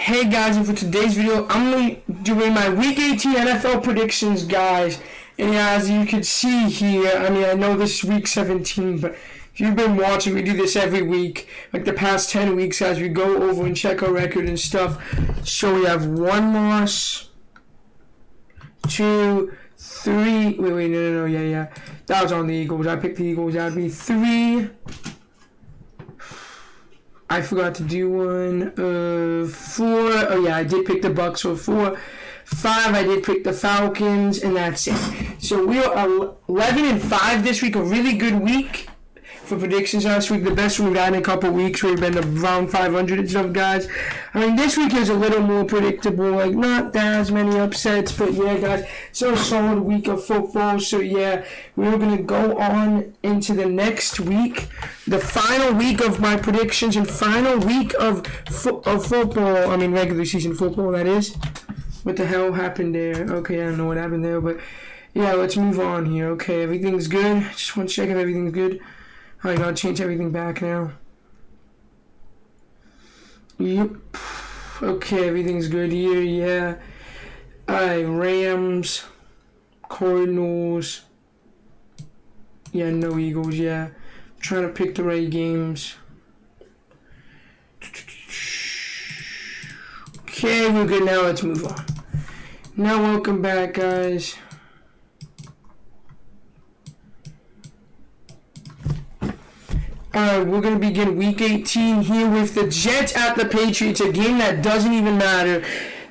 Hey guys, and for today's video, I'm going to be doing my Week 18 NFL predictions, guys. And yeah, as you can see here, I know this is Week 17, but if you've been watching, we do this every week. Like the past 10 weeks, guys, we go over and check our record and stuff. So we have 1 loss, 2, 3. No, yeah. That was on the Eagles. I picked the Eagles. That would be 3. I forgot to do one. 4. Oh yeah, I did pick the Bucks for 4. 5. I did pick the Falcons, and that's it. So we are 11-5 this week. A really good week for predictions last week. The best we've had in a couple weeks. We've been around 500 and stuff, guys. This week is a little more predictable. Like not that as many upsets, but yeah, guys. So a solid week of football. So yeah, we're gonna go on into the next week. The final week of my predictions and final week of football. Regular season football, that is. What the hell happened there? Okay, I don't know what happened there, but yeah, let's move on here. Okay, everything's good. Just want to check if everything's good. I gotta change everything back now. Yep. Okay, everything's good here, yeah. Alright, Rams, Cardinals. Yeah, no Eagles, yeah. Trying to pick the right games. Okay, we're good now. Let's move on. Now, welcome back, guys. Alright, we're going to begin Week 18 here with the Jets at the Patriots, a game that doesn't even matter.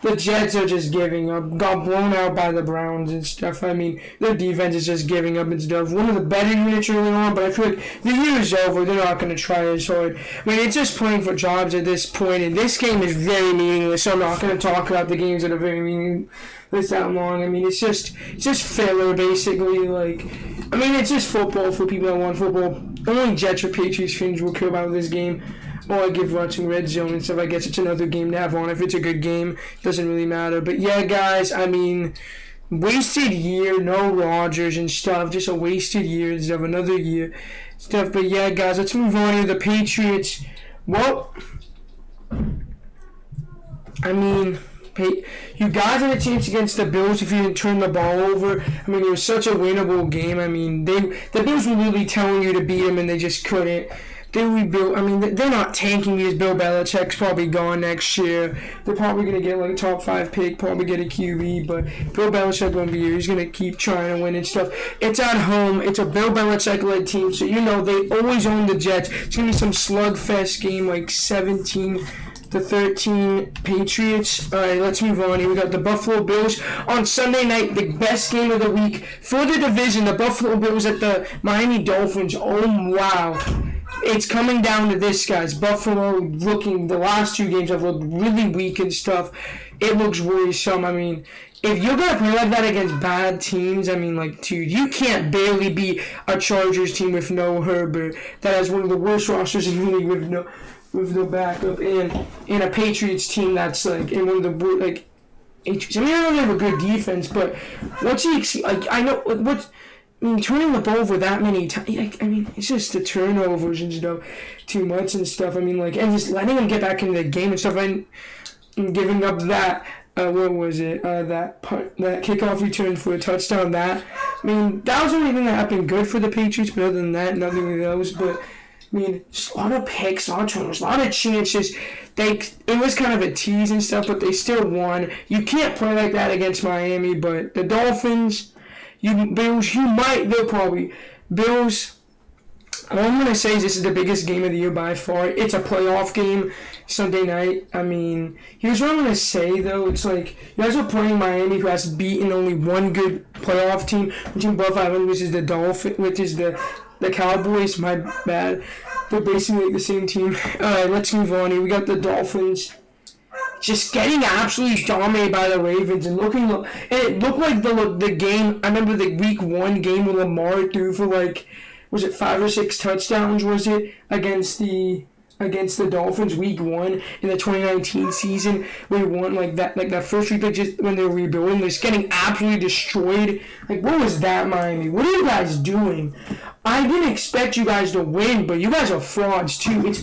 The Jets are just giving up. Got blown out by the Browns and stuff. Their defense is just giving up and stuff. One of the better units early on, but I feel like the year is over. They're not going to try as hard. It's just playing for jobs at this point, and this game is very meaningless, so I'm not going to talk about the games that are very meaningless that long. It's just filler, basically. It's just football for people that want football. Only Jets or Patriots fans will care about this game. Or I give watching Red Zone and stuff. I guess it's another game to have on. If it's a good game, doesn't really matter. But yeah, guys, wasted year, no Rodgers and stuff. Just a wasted year instead of another year stuff. But yeah, guys, let's move on to the Patriots. Well, you guys had a chance against the Bills if you didn't turn the ball over. It was such a winnable game. The Bills were really telling you to beat them, and they just couldn't. They rebuilt. They're not tanking because Bill Belichick's probably gone next year. They're probably going to get a top 5 pick, probably get a QB, but Bill Belichick won't be here. He's going to keep trying to win and stuff. It's at home. It's a Bill Belichick-led team, so they always own the Jets. It's going to be some slugfest game, 17-13 Patriots. Alright, let's move on here. We got the Buffalo Bills on Sunday night, the best game of the week for the division. The Buffalo Bills at the Miami Dolphins. Oh, wow. It's coming down to this, guys. Buffalo the last 2 games have looked really weak and stuff. It looks worrisome. If you're going to play like that against bad teams, dude, you can't barely beat a Chargers team with no Herbert that has one of the worst rosters in the league with no backup, and a Patriots team that's in one of the I know they have a good defense, but what's turning the ball over that many times, it's just the turnovers and stuff too much and stuff. And just letting them get back into the game and stuff, and giving up that, what was it, that kickoff return for a touchdown, that was the only thing that happened good for the Patriots, but other than that, nothing else. But just a lot of picks, a lot of turnovers, a lot of chances. It was kind of a tease and stuff, but they still won. You can't play like that against Miami, but the Dolphins, Bills, Bills, all I'm going to say is this is the biggest game of the year by far. It's a playoff game Sunday night. Here's what I'm going to say, though. It's you guys are playing Miami, who has beaten only one good playoff team, which is above 500, which is the Dolphins, which is the Cowboys. My bad. They're basically the same team. Alright, let's move on here. We got the Dolphins just getting absolutely dominated by the Ravens, and it looked like the game. I remember the Week 1 game where Lamar threw for was it 5 or 6 touchdowns? Was it against the Dolphins Week 1 in the 2019 season? We won that first week, just when they were rebuilding, just getting absolutely destroyed. What was that, Miami? What are you guys doing? I didn't expect you guys to win, but you guys are frauds too.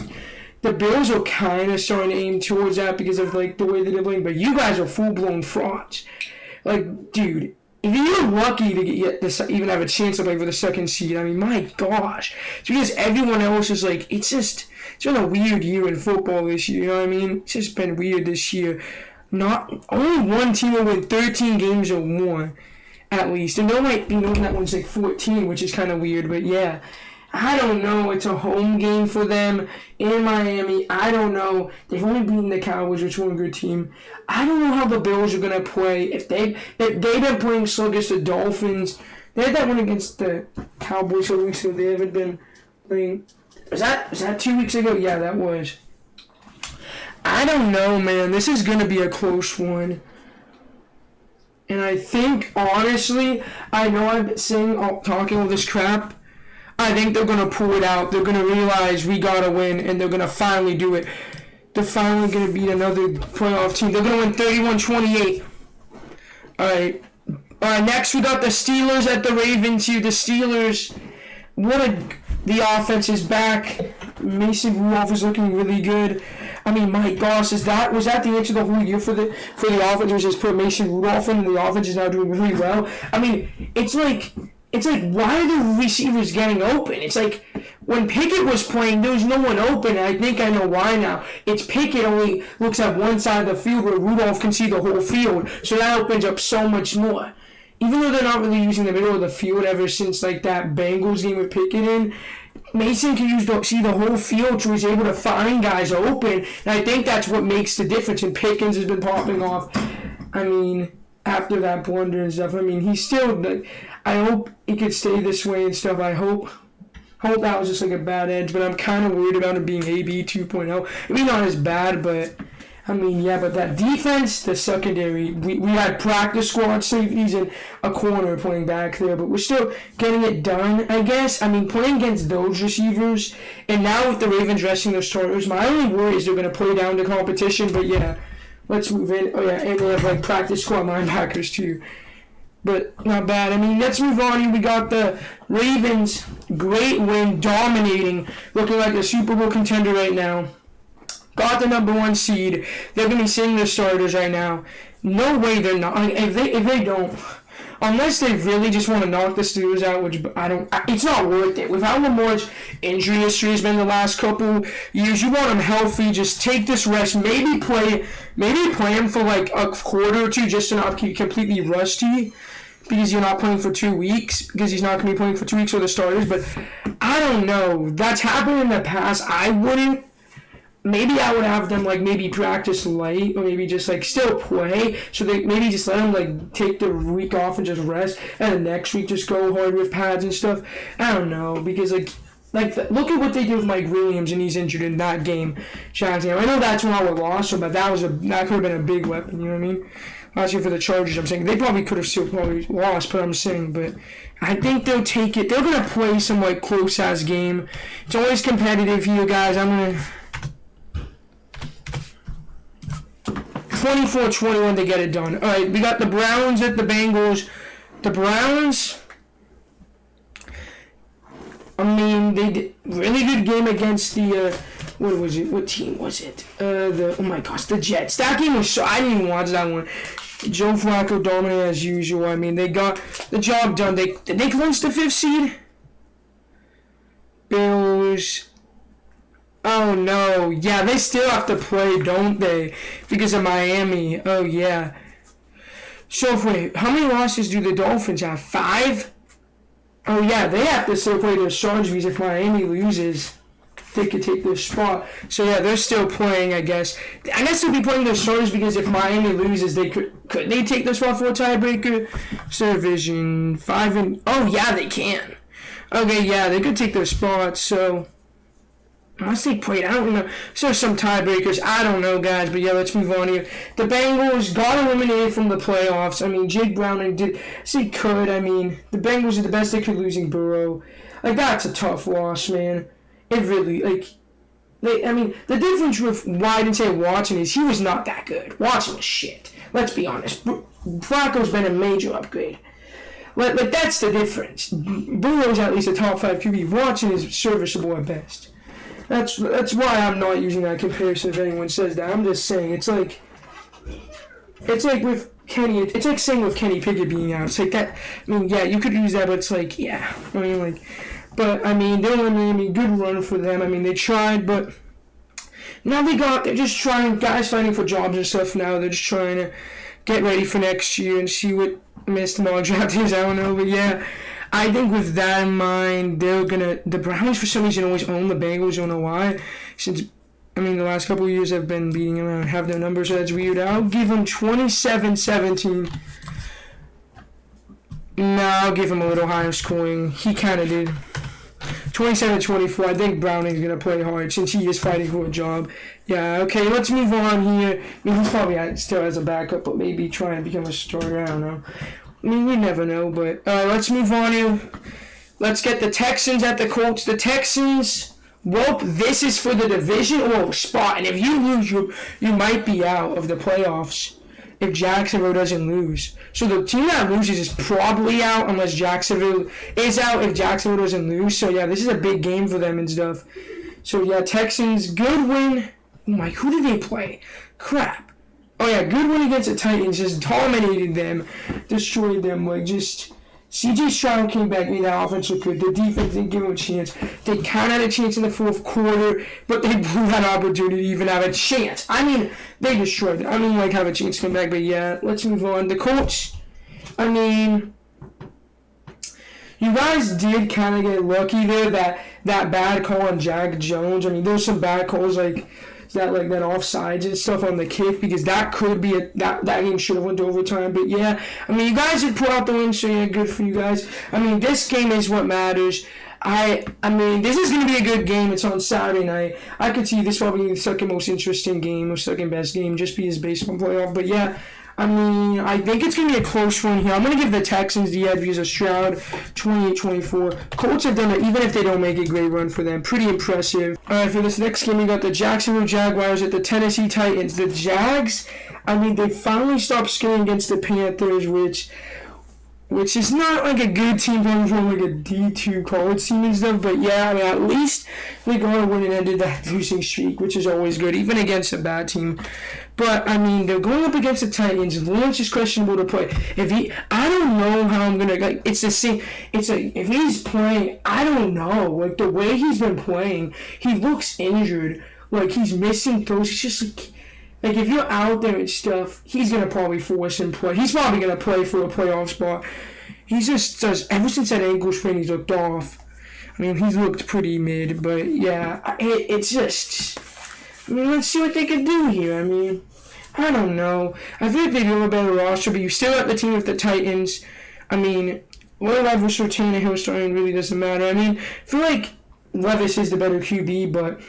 the Bills are kind of starting to aim towards that because of like the way they're playing. But you guys are full blown frauds. Like, dude, if you're lucky to get this, even have a chance to play for the second seed, I mean, my gosh, it's because everyone else is like, it's been a weird year in football this year. You know what I mean? It's just been weird this year. Not only one team will win 13 games or more, at least, and there might be one that one's like 14, which is kind of weird. But yeah, I don't know. It's a home game for them in Miami. I don't know. They've only beaten the Cowboys, which were a good team. I don't know how the Bills are gonna play. If they've been playing slow against the Dolphins, they had that one against the Cowboys a week ago. They haven't been playing. Was that 2 weeks ago? Yeah, that was. I don't know, man. This is gonna be a close one. And I think, honestly, I know I've been talking all this crap. I think they're going to pull it out. They're going to realize we got to win, and they're going to finally do it. They're finally going to beat another playoff team. They're going to win 31-28. All right, next we got the Steelers at the Ravens here. The Steelers, the offense is back. Mason Rudolph is looking really good. I mean, my gosh, was that the answer the whole year for the offense? Was just put Mason Rudolph in, and the offense is now doing really well. I mean, it's like why are the receivers getting open? It's like when Pickett was playing, there was no one open. And I think I know why now. It's Pickett only looks at one side of the field where Rudolph can see the whole field, so that opens up so much more. Even though they're not really using the middle of the field ever since like that Bengals game with Pickett in, Mason can see the whole field, so he's able to find guys open, and I think that's what makes the difference. And Pickens has been popping off. I mean, after that blunder and stuff, I mean, he's still. I hope he could stay this way and stuff. I hope that was just like a bad edge, but I'm kind of worried about him being AB 2.0. I mean, not as bad, but I mean, yeah. But that defense, the secondary, we had practice squad safeties and a corner playing back there, but we're still getting it done, I guess. I mean, playing against those receivers, and now with the Ravens resting their starters, my only worry is they're going to play down the competition, but yeah, let's move in. Oh, yeah, and they have, like, practice squad linebackers, too. But not bad. I mean, let's move on here. We got the Ravens, great win, dominating, looking like a Super Bowl contender right now. Got the number 1 seed. They're going to be sitting their starters right now. No way they're not. Like, if they don't, unless they really just want to knock the Steelers out, which it's not worth it. With how Lamar's injury history has been the last couple years, you want him healthy. Just take this rest. Maybe play him for like a quarter or two just to not be completely rusty. Because you're not playing for 2 weeks, because he's not going to be playing for 2 weeks with the starters, but I don't know. That's happened in the past. Maybe I would have them, like, maybe practice light, or maybe just, like, still play, so they maybe just let them, like, take the week off and just rest, and the next week just go hard with pads and stuff. I don't know, because, look at what they did with Mike Williams, and he's injured in that game. I know that's when I would lost him, but that could have been a big weapon, you know what I mean? Last year for the Chargers, I'm saying. They probably could have still probably lost, but I'm saying. But I think they'll take it. They're going to play some, like, close-ass game. It's always competitive here, guys. I'm going to 24-21 to get it done. All right, we got the Browns at the Bengals. The Browns, I mean, they did really good game against the, what was it? What team was it? Oh my gosh, the Jets. That game was I didn't even watch that one. Joe Flacco dominated as usual. I mean, they got the job done. Did they clinch the 5th seed? Bills. Oh no. Yeah, they still have to play, don't they? Because of Miami. Oh yeah. So wait, how many losses do the Dolphins have? 5? Oh yeah, they have to still play their Chargers if Miami loses. They could take their spot. So yeah, they're still playing, I guess. I guess they'll be playing their starters because if Miami loses, they could they take their spot for a tiebreaker? So division 5 and oh yeah, they can. Okay, yeah, they could take their spot. So unless they played, I don't know. So there's some tiebreakers. I don't know, guys. But yeah, let's move on here. The Bengals got eliminated from the playoffs. I mean, Jake Browning did. He could. I mean, the Bengals are the best they could, losing Burrow. Like, that's a tough loss, man. It really, I mean, the difference with why I didn't say Watson is he was not that good. Watson was shit. Let's be honest. Flacco's been a major upgrade. Like that's the difference. Burrow's at least a top 5 QB. Watson is serviceable at best. That's why I'm not using that comparison if anyone says that. I'm just saying it's like with Kenny. It's like saying with Kenny Pickett being out. It's like that. I mean, yeah, you could use that, but it's like, yeah. I mean, like, but I mean, they're a good run for them. I mean, they tried, but now they're just trying. Guys fighting for jobs and stuff now. They're just trying to get ready for next year and see what missed mock draft is. I don't know, but yeah. I think with that in mind, the Browns for some reason always own the Bengals. I don't know why. Since, I mean, the last couple of years have been beating them and have their numbers, so that's weird. I'll give them 27-17. No, I'll give him a little higher scoring. He kind of did. 27-24. I think Browning's going to play hard since he is fighting for a job. Yeah, okay, let's move on here. I mean, he's probably still has a backup, but maybe try and become a starter. I don't know. I mean, we never know, but let's move on here. Let's get the Texans at the Colts. The Texans, well, this is for the division spot, and if you lose, you might be out of the playoffs if Jacksonville doesn't lose. So the team that loses is probably out unless Jacksonville is out if Jacksonville doesn't lose. So, yeah, this is a big game for them and stuff. So, yeah, Texans, good win. Oh, my, who did they play? Crap. Oh, yeah, good win against the Titans. Just dominated them. Destroyed them. Like, just... C.J. Stroud came back, made that offense look good. The defense didn't give them a chance. They kind of had a chance in the fourth quarter, but they blew that opportunity to even have a chance. I mean, they destroyed it. I mean, like, have a chance to come back, but yeah, let's move on. The Colts, I mean... You guys did kind of get lucky there, that bad call on Jack Jones. I mean, there's some bad calls, like that offsides and stuff on the kick, because that could be that game should have went to overtime. But yeah, I mean, you guys did pull out the win, so yeah, good for you guys. I mean, this game is what matters. I mean, this is going to be a good game. It's on Saturday night. I could see this probably the second most interesting game or second best game just because based on playoff. But yeah, I mean, I think it's going to be a close one here. I'm going to give the Texans the edge because of Stroud, 28-24. Colts have done it, even if they don't make a great run for them. Pretty impressive. All right, for this next game, we got the Jacksonville Jaguars at the Tennessee Titans. The Jags, I mean, they finally stopped skating against the Panthers, which is not like a good team going from like a D2 college team and stuff, but yeah, I mean, at least they got a win and ended that losing streak, which is always good, even against a bad team. But, I mean, they're going up against the Titans. Lawrence is questionable to play. I don't know how I'm going to, like, it's the same, if he's playing, I don't know, like, the way he's been playing, he looks injured, like, he's missing throws, he's just, like, if you're out there and stuff, he's going to probably force him play. He's probably going to play for a playoff spot. He just does, ever since that ankle sprain, he's looked off. I mean, he's looked pretty mid, but yeah, it's just, I mean, let's see what they can do here. I mean, I don't know. I feel like they do a better roster, but you still have the team with the Titans. I mean, Will Levis or Tannehill starting really doesn't matter. I mean, I feel like Levis is the better QB, but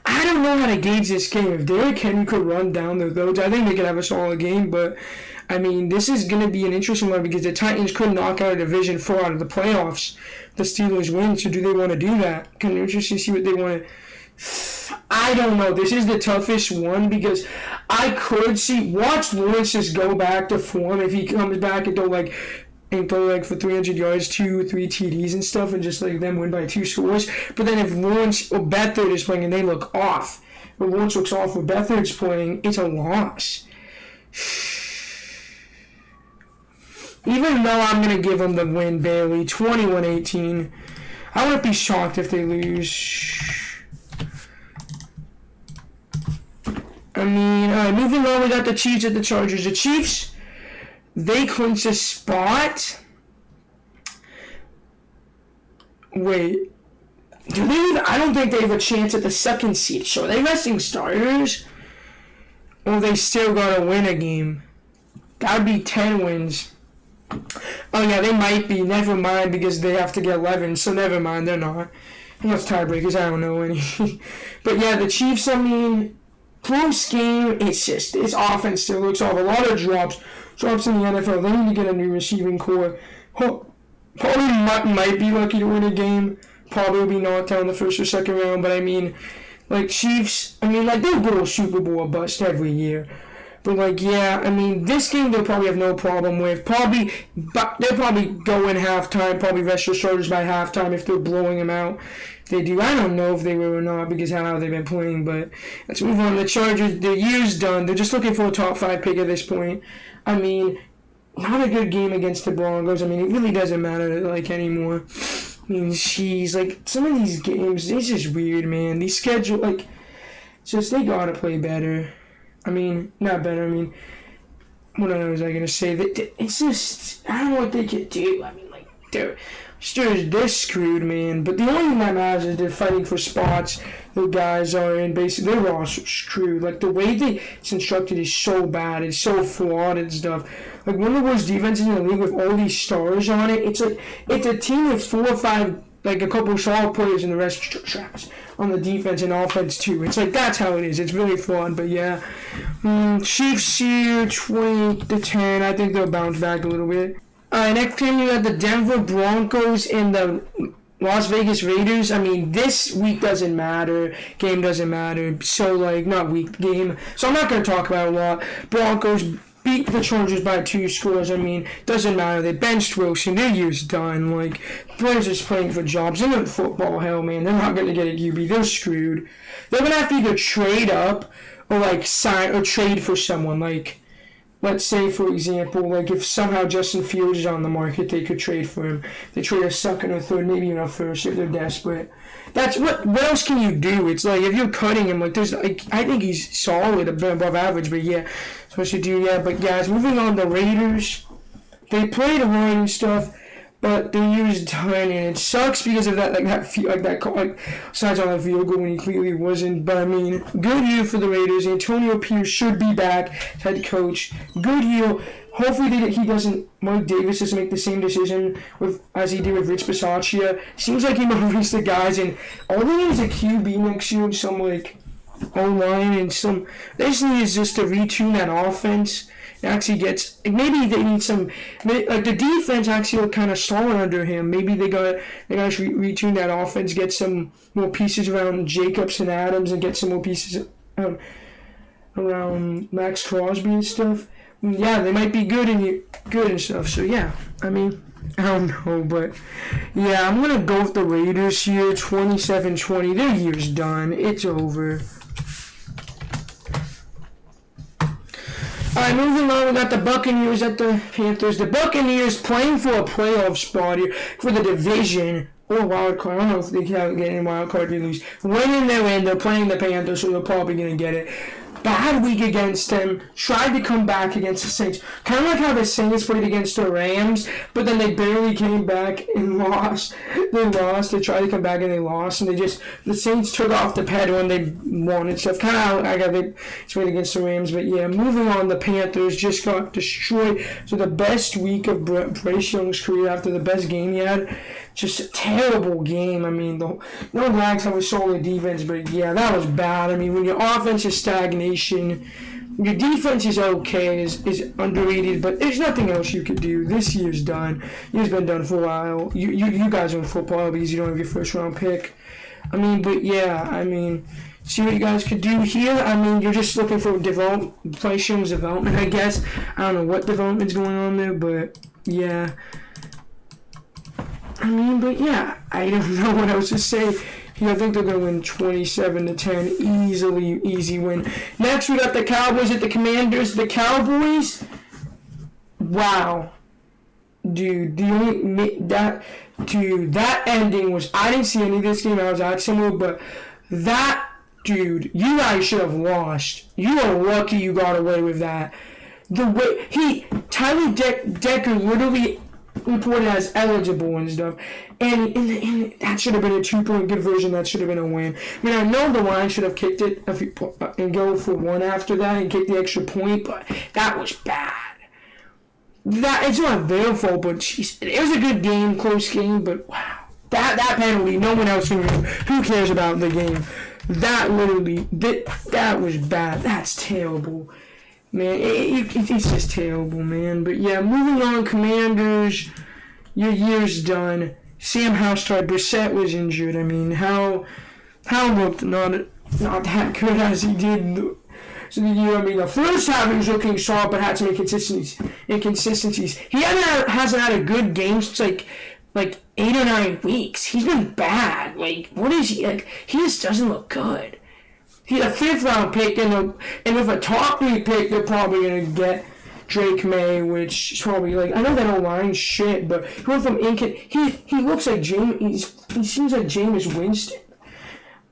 I don't know how to gauge this game. If Derrick Henry could run down their throats, I think they could have a solid game, but I mean, this is going to be an interesting one because the Titans could knock out a division 4 out of the playoffs. The Steelers win, so do they want to do that? Kind of interesting to see what they want to... I don't know. This is the toughest one because I could watch Lawrence just go back to form if he comes back and throw for 300 yards, 2-3 TDs and stuff, and just like them win by 2 scores. But then if Lawrence or Beathard is playing and they look off, or Lawrence looks off or Beathard's playing, it's a loss. Even though I'm going to give them the win barely, 21-18. I wouldn't be shocked if they lose. I mean, moving on, we got the Chiefs at the Chargers. The Chiefs, they clinch a spot. Wait. Do they even, I don't think they have a chance at the second seed. So are they resting starters? Or they still got to win a game? That would be 10 wins. Oh yeah, they might be. Never mind, because they have to get 11. So never mind, they're not. Unless tiebreakers, I don't know any. But yeah, the Chiefs, I mean, close game. It's just, this offense still looks off. A lot of drops in the NFL. They need to get a new receiving core. Probably might be lucky to win a game. Probably will be knocked out in the first or second round. But I mean, like Chiefs, I mean, like they go to Super Bowl or bust every year. But, like, yeah, I mean, this game they'll probably have no problem with. But they'll probably go in halftime, probably rest their starters by halftime if they're blowing them out. They do. I don't know if they will or not because how they've been playing, but let's move on. The Chargers, their year's done. They're just looking for a top 5 pick at this point. I mean, not a good game against the Broncos. I mean, it really doesn't matter, like, anymore. I mean, jeez, like, some of these games, it's just weird, man. These schedule, like, just, they gotta play better. I mean, not better, I mean, what was I gonna say? It's just, I don't know what they could do. I mean, like, they're screwed, man. But the only thing that matters is they're fighting for spots. The guys are in basically they're all screwed. Like the way it's constructed is so bad. It's so flawed and stuff. Like one of the worst defenses in the league with all these stars on it. It's like it's a team with 4 or 5, like a couple of solid players and the rest trash on the defense and offense too. It's like that's how it is. It's really flawed. But yeah, Chiefs here 20-10. I think they'll bounce back a little bit. Next game, you got the Denver Broncos and the Las Vegas Raiders. I mean, this week doesn't matter. Game doesn't matter. So, like, not week, game. So, I'm not going to talk about it a lot. Broncos beat the Chargers by 2 scores. I mean, doesn't matter. They benched Wilson. Their year's done. Like, players are just playing for jobs. They're in football hell, man. They're not going to get a QB. They're screwed. They're going to have to either trade up or, like, sign or trade for someone. Like, let's say, for example, like if somehow Justin Fields is on the market, they could trade for him. They trade a second or third, maybe even a first if they're desperate. That's what else can you do? It's like if you're cutting him, like there's like I think he's solid, above average, but yeah, so what you do, yeah. But guys, moving on, the Raiders, they played hard and stuff. But they used done, and it sucks because of that, sides on that field goal when he clearly wasn't. But I mean, good year for the Raiders. Antonio Pierce should be back, head coach. Good year. Hopefully, Mike Davis doesn't make the same decision as he did with Rich Bisaccia. Seems like he might reach the guys, and all they need is a QB next year and some like O-line and some. They just need is just to retune that offense. Actually gets maybe they need some like the defense actually look kind of solid under him. Maybe they got to retune that offense, get some more pieces around Jacobs and Adams, and get some more pieces around Max Crosby and stuff. Yeah, they might be good and stuff. So yeah, I mean I don't know, but yeah, I'm gonna go with the Raiders here, 27-20. Their year's done. It's over. Alright, moving on, we got the Buccaneers at the Panthers. The Buccaneers playing for a playoff spot here for the division or wild card. I don't know if they can get any wild card to lose. Winning their win, they're playing the Panthers, so they're probably going to get it. Bad week against them. Tried to come back against the Saints. Kind of like how the Saints played against the Rams, but then they barely came back and lost. They lost. They tried to come back and they lost. And the Saints took off the pedal and they won and stuff. Kind of how I got they played against the Rams. But yeah, moving on, the Panthers just got destroyed. So the best week of Bryce Young's career after the best game he had. Just a terrible game. I mean, no Rags have a solid defense, but yeah, that was bad. I mean, when your offense is stagnation, your defense is okay, is underrated, but there's nothing else you could do. This year's done. Year's been done for a while. You guys are in football because you don't have your first round pick. I mean, but yeah, I mean, see what you guys could do here. I mean, you're just looking for Bryce Young's development, I guess. I don't know what development's going on there, but yeah. I mean, but yeah, I don't know what else to say. I think they're going to win 27-10. Easy win. Next, we got the Cowboys at the Commanders. The Cowboys, wow. Dude, that ending was, I didn't see any of this game. I was at somewhere, but that, dude, you guys should have lost. You are lucky you got away with that. The way, Tyler Decker literally reported as eligible and stuff, and that should have been a 2-point conversion. That should have been a win. I mean, I know the line should have kicked it and go for 1 after that and kick the extra point, but that was bad. That it's not their fault, but geez, it was a good game, close game, but wow, that penalty, no one else can. Who cares about the game? That was bad. That's terrible. Man, it's just terrible, man. But yeah, moving on, Commanders, your year's done. Sam House tried. Brissett was injured. I mean, how looked not that good as he did So the first half he was looking solid, but had some inconsistencies. He hasn't had a good game since like 8 or 9 weeks. He's been bad. Like, what is he? Like, he just doesn't look good. He's a 5th round pick, and with a top 3 pick, they're probably gonna get Drake May, which is probably like, I know that O-line shit, but he went from he looks like he seems like Jameis Winston,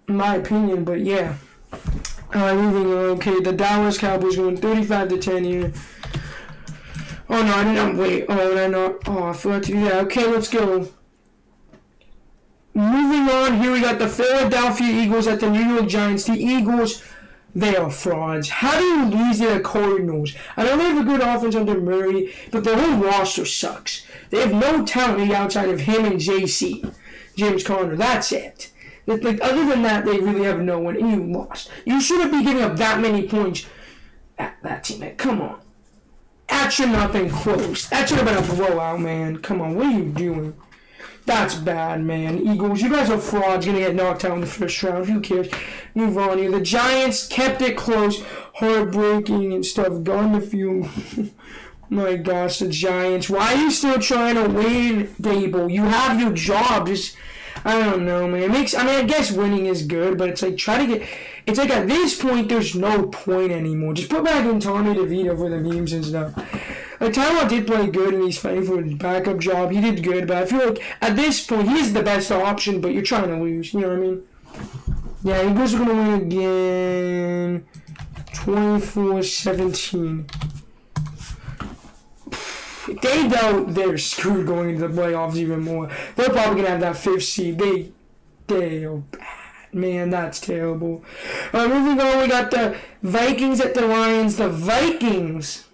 in my opinion. But yeah, moving on. Okay, the Dallas Cowboys going 35-10 here. Oh no, I didn't wait. Oh, did I not? Oh, I forgot to do that. Okay, let's go. Moving on, here we got the Philadelphia Eagles at the New York Giants. The Eagles, they are frauds. How do you lose to the Cardinals? I know they have a good offense under Murray, but their whole roster sucks. They have no talent outside of him and JC, James Conner. That's it. Like, other than that, they really have no one, and you lost. You shouldn't be giving up that many points at that team. Man, come on. That should not have been close. That should have been a blowout, man. Come on, what are you doing? That's bad, man. Eagles, you guys are frauds. Gonna get knocked out in the first round. Who cares? Move on here. The Giants kept it close. Heartbreaking and stuff. Gone to few. My gosh, the Giants. Why are you still trying to win, Dable? You have your job. Just, I don't know, man. I guess winning is good, but it's like, it's like at this point, there's no point anymore. Just put back in Tommy DeVito for the memes and stuff. Like, Tyrod did play good, and he's fighting for his backup job. He did good, but I feel like at this point, he's the best option, but you're trying to lose. You know what I mean? Yeah, Eagles are going to win again. 24-17. They know they're screwed going into the playoffs even more. They're probably going to have that 5th seed. They are bad. Man, that's terrible. Moving on, we got the Vikings at the Lions. The Vikings...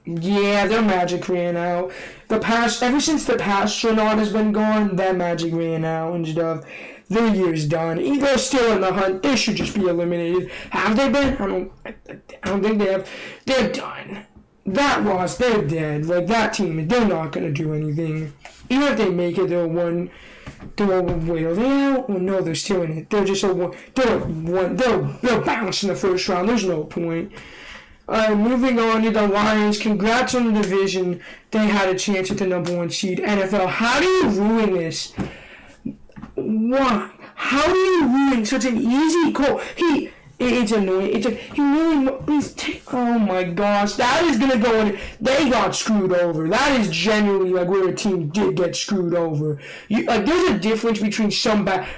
Yeah, their magic ran out. Ever since the astronaut has been gone, that magic ran out and stuff. Their year's done. They're still in the hunt. They should just be eliminated. Have they been? I don't think they have. They're done. That loss, they're dead. Like, that team, they're not gonna do anything. Even if they make it, they'll win. Wait, are they out? Oh no, they're still in it. They're just they'll bounce in the first round. There's no point. Moving on to the Lions. Congrats on the division. They had a chance at the number 1 seed. NFL, how do you ruin this? Why? How do you ruin such an easy call? It's annoying. It's like, oh my gosh. That is going to go in. They got screwed over. That is genuinely like where a team did get screwed over. There's a difference between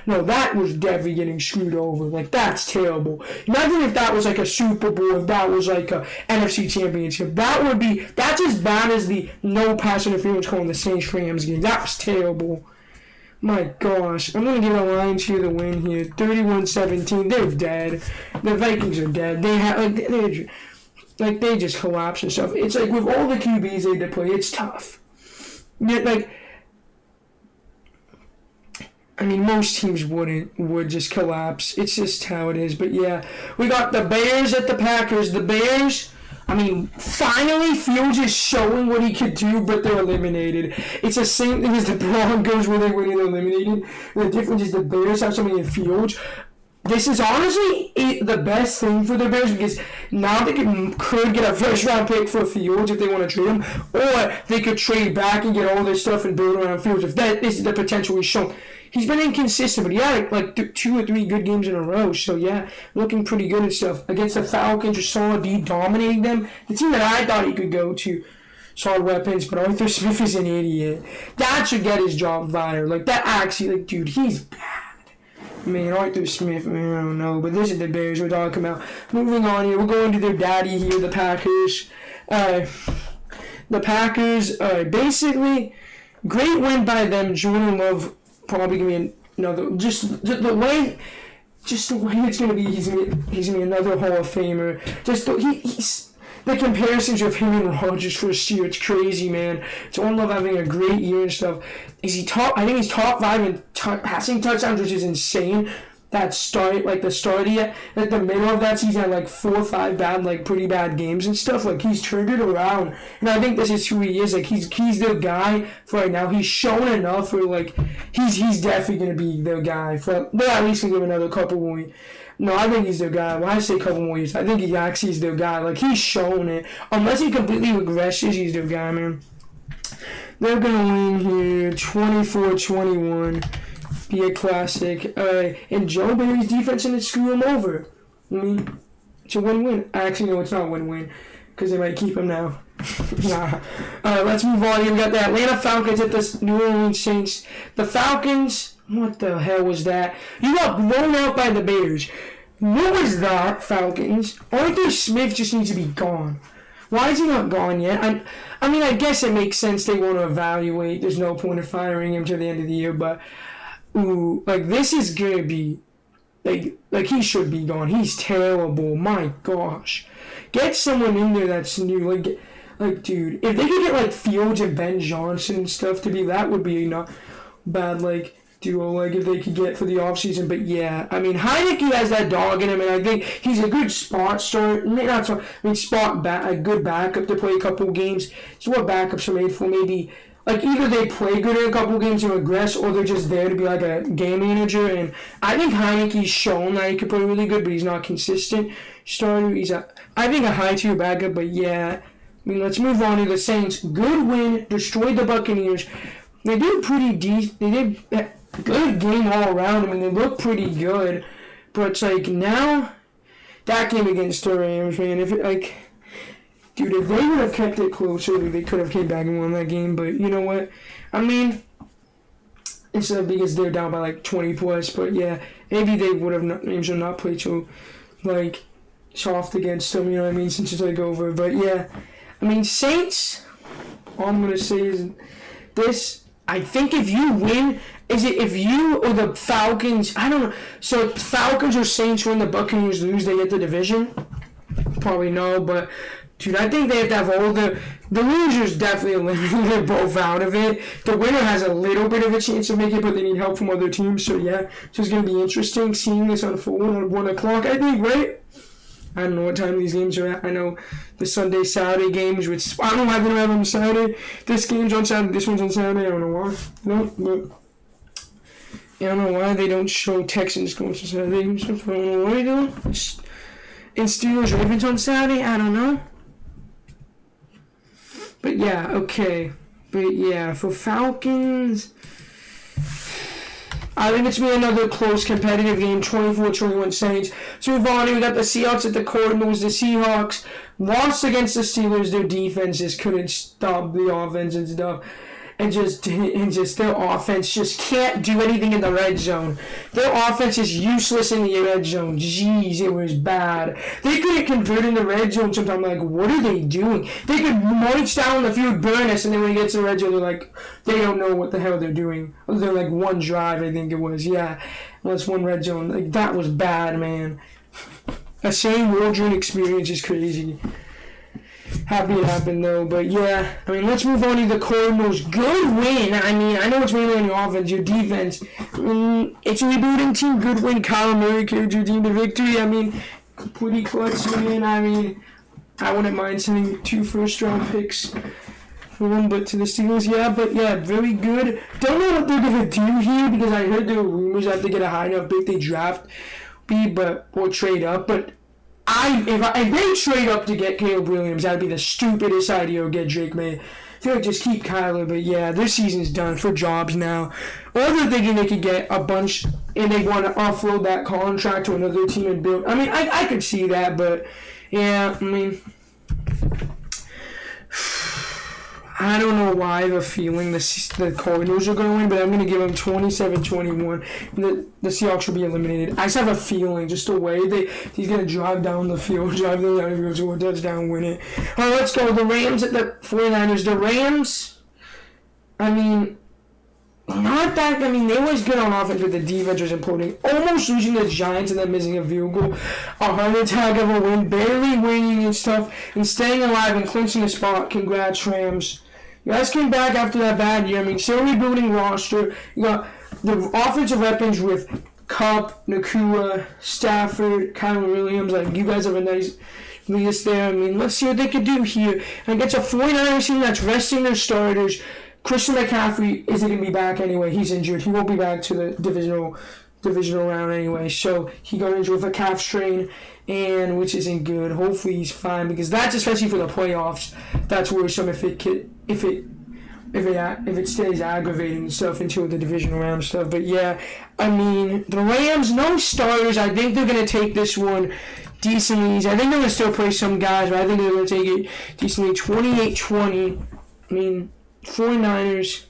no, that was definitely getting screwed over. Like, that's terrible. Imagine if that was like a Super Bowl, if that was like a NFC Championship. That's as bad as the no pass interference call in the Saints-Rams game. That was terrible. My gosh, I'm going to give the Lions here the win here. 31-17, they're dead. The Vikings are dead. They just collapse and stuff. It's like with all the QBs they had to play, it's tough. Most teams would just collapse. It's just how it is. But yeah, we got the Bears at the Packers. The Bears... finally Fields is showing what he could do, but they're eliminated. It's the same thing as the Broncos where they were eliminated. The difference is the Bears have somebody in Fields. This is honestly the best thing for the Bears because now they could get a first-round pick for Fields if they want to trade him, or they could trade back and get all this stuff and build around Fields if that is the potential he's shown. He's been inconsistent, but he had like 2 or 3 good games in a row. So yeah, looking pretty good and stuff. Against the Falcons, just solid D, dominating them. The team that I thought he could go to, solid weapons, but Arthur Smith is an idiot. That should get his job fired. Like, that actually, dude, he's bad. Arthur Smith, I don't know. But this is the Bears we're talking about. Moving on here, we're going to their daddy here, the Packers. The Packers, basically, great win by them. Jordan Love probably gonna be another. Just the way it's gonna be. He's gonna be another Hall of Famer. He's the comparisons of him and Rodgers first year. It's crazy, man. Jordan Love having a great year and stuff. I think he's top 5 in passing touchdowns, which is insane. That start, like the start at the middle of that season, had like 4 or 5 pretty bad games and stuff. Like, he's turned it around, and I think this is who he is. Like, he's the guy for right now. He's shown enough for like he's definitely gonna be the guy for. They're at least gonna give another couple more. No, I think he's their guy. When I say a couple more years, I think he actually is their guy. Like, he's shown it. Unless he completely regresses, he's their guy, man. They're going to win here 24-21. Be a classic. And Joe Barry's defense going to screw him over. I mean, it's a win-win. Actually, no, it's not a win-win. Because they might keep him now. Nah. Let's move on. We got the Atlanta Falcons at the New Orleans Saints. The Falcons... What the hell was that? You got blown out by the Bears. What was that, Falcons? Arthur Smith just needs to be gone. Why is he not gone yet? I mean, I guess it makes sense they want to evaluate. There's no point of firing him to the end of the year, but ooh, like this is gonna be like he should be gone. He's terrible. My gosh, get someone in there that's new. Like dude, if they could get like Fields and Ben Johnson and stuff to be, that would be not bad. Duo, like if they could get for the offseason. But yeah, I mean Heineke has that dog in him, and I think he's a good spot start. A good backup to play a couple games. It's what backups are made for. Maybe like either they play good in a couple games and regress, or they're just there to be like a game manager. And I think Heineke's shown that he could play really good, but he's not consistent starter. I think a high tier backup. But yeah, I mean let's move on to the Saints. Good win, destroyed the Buccaneers. They did pretty decent. They did good game all around. I mean, they look pretty good, but it's like now that game against the Rams, man. If they would have kept it closer, they could have came back and won that game. But you know what? I mean, it's not because they're down by like 20 plus. But yeah, maybe they would have not played so like soft against them. You know what I mean? Since it's like over. But yeah, I mean Saints. All I'm gonna say is this. I think if you win, if you or the Falcons, I don't know. So Falcons or Saints win, the Buccaneers lose, they get the division? Probably no, but dude, I think they have to have all the losers definitely eliminated. They're both out of it. The winner has a little bit of a chance to make it, but they need help from other teams. So yeah, it's just going to be interesting seeing this unfold at 1 o'clock, I think, right? I don't know what time these games are at. I know the Sunday-Saturday games, which I don't know why they don't have them on Saturday. This game's on Saturday, this one's on Saturday. I don't know why. No, but I don't know why they don't show Texans going to Saturday. I don't know why they don't. And Steelers Ravens on Saturday. I don't know. But yeah, okay. But yeah, for Falcons, I think it's going to be another close competitive game, 24-21 Saints. So we've already got the Seahawks at the Cardinals. The Seahawks lost against the Steelers. Their defense just couldn't stop the offense and stuff. And just their offense just can't do anything in the red zone. Their offense is useless in the red zone. Jeez, it was bad. They couldn't convert in the red zone sometimes. Like, what are they doing? They could march down the field, burn us, and then when it gets to the red zone, they're like, they don't know what the hell they're doing. They're like one drive, I think it was. Yeah, well, it's one red zone. Like, that was bad, man. A Shane Waldron experience is crazy. Happy it happened though, but yeah, I mean, let's move on to the Cardinals. Good win. I mean, I know it's mainly on your offense, your defense. It's a rebooting team. Good win. Kyler Murray carried your team to victory. I mean, pretty clutch win. I mean, I wouldn't mind sending 2 first-round picks for them, but to the Steelers, yeah. But yeah, very good. Don't know what they're gonna do here because I heard there were rumors that they get a high enough pick they draft or trade up, but. If they trade up to get Caleb Williams, that'd be the stupidest idea to get Drake May. I feel like just keep Kyler, but yeah, their season's done for jobs now. Or they're thinking they could get a bunch and they want to offload that contract to another team and build. I mean, I could see that, but yeah, I mean, I don't know why I have a feeling the Cardinals are going to win, but I'm going to give them 27-21. The Seahawks will be eliminated. I just have a feeling, just the way he's going to drive down the field, drive them down the field, score a touchdown, win it. All right, let's go. The Rams at the 49ers. The Rams, I mean, not that. I mean, they was good on offense, but the defense was imploding. Almost losing the Giants and then missing a field goal. A heart attack of a win, barely winning and stuff, and staying alive and clinching a spot. Congrats, Rams. You guys came back after that bad year. I mean, still rebuilding roster. You got the offensive weapons with Kupp, Nakua, Stafford, Kyler Williams. Like, you guys have a nice list there. I mean, let's see what they could do here. And against a 49ers team that's resting their starters. Christian McCaffrey isn't going to be back anyway. He's injured. He won't be back to the divisional round anyway. So he got injured with a calf strain, and which isn't good. Hopefully he's fine, because that's, especially for the playoffs, that's worrisome if it stays aggravating and stuff into the divisional round stuff. But yeah, I mean, the Rams, no starters. I think they're going to take this one decently easy. I think they're going to still play some guys, but I think they're going to take it decently 28-20. I mean, 49ers.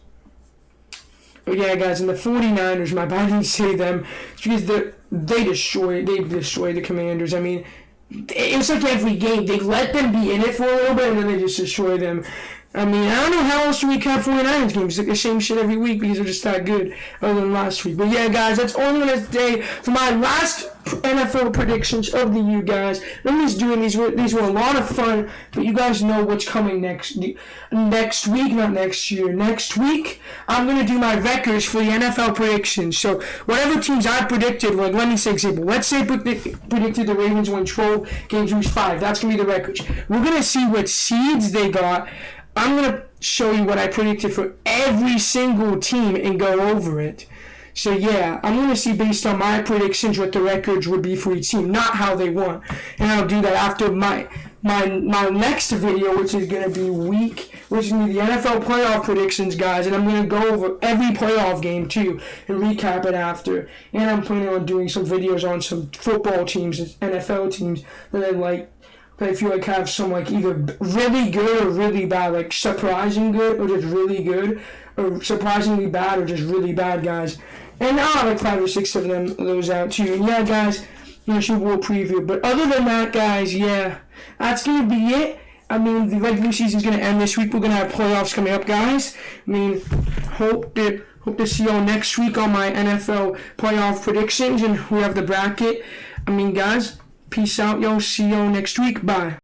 But yeah, guys, and the 49ers, my bad, I didn't say them. It's because they destroy the Commanders. I mean, it was like every game. They let them be in it for a little bit, and then they just destroy them. I mean, I don't know how else to recap 49ers games. It's like the same shit every week because they're just that good, other than last week. But yeah, guys, that's all I'm going to say for my last NFL predictions of the year, guys. I'm just doing these were a lot of fun, but you guys know what's coming next week, not next year. Next week, I'm going to do my records for the NFL predictions. So whatever teams I predicted, like let me say example. Let's say predicted the Ravens win 12 games, lose 5. That's going to be the records. We're going to see what seeds they got. I'm going to show you what I predicted for every single team and go over it. So yeah, I'm going to see based on my predictions what the records would be for each team, not how they won. And I'll do that after my next video, which is going to be the NFL playoff predictions, guys. And I'm going to go over every playoff game too and recap it after. And I'm planning on doing some videos on some football teams, NFL teams that I like. But I feel like have some like either really good or really bad, like surprising good or just really good, or surprisingly bad or just really bad, guys. And I'll have like 5 or 6 of those out too. And yeah, guys, Super Bowl preview. But other than that, guys, yeah, that's gonna be it. I mean, the regular season's gonna end this week. We're gonna have playoffs coming up, guys. I mean, hope to see y'all next week on my NFL playoff predictions, and we have the bracket. I mean, guys. Peace out, yo. See y'all next week. Bye.